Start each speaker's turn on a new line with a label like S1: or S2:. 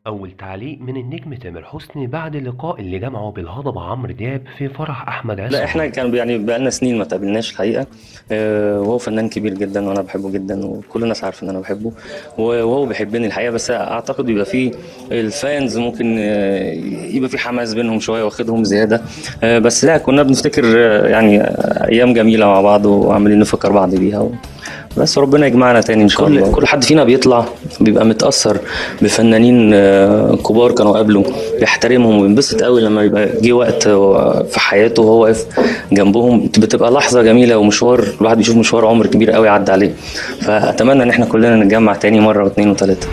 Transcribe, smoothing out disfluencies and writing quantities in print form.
S1: أول تعليق من النجم تامر حسني بعد اللقاء اللي جمعه بالهضبة عمرو دياب في فرح أحمد
S2: لا
S1: عز
S2: احنا
S1: قريب.
S2: كان يعني بقالنا سنين ما تقابلناش الحقيقه. وهو فنان كبير جدا وانا بحبه جدا وكل الناس عارفه ان انا بحبه، وهو بيحبني الحقيقه. بس اعتقد بيبقى فيه الفانز ممكن يبقى في حماس بينهم شويه واخدهم زياده. بس لا كنا بنفتكر يعني ايام جميله مع بعض وعمالين نفكر بعض بيها. بس ربنا يجمعنا تاني ان شاء الله. كل حد فينا بيطلع بيبقى متأثر بفنانين كبار كانوا قبله، بيحترمهم وينبسط قوي لما يبقى جه وقت في حياته وهو واقف جنبهم. بتبقى لحظة جميلة ومشوار الواحد بيشوف مشوار عمر كبير قوي عدى عليه. فأتمنى ان احنا كلنا نتجمع تاني مرة واثنين وثلاثة.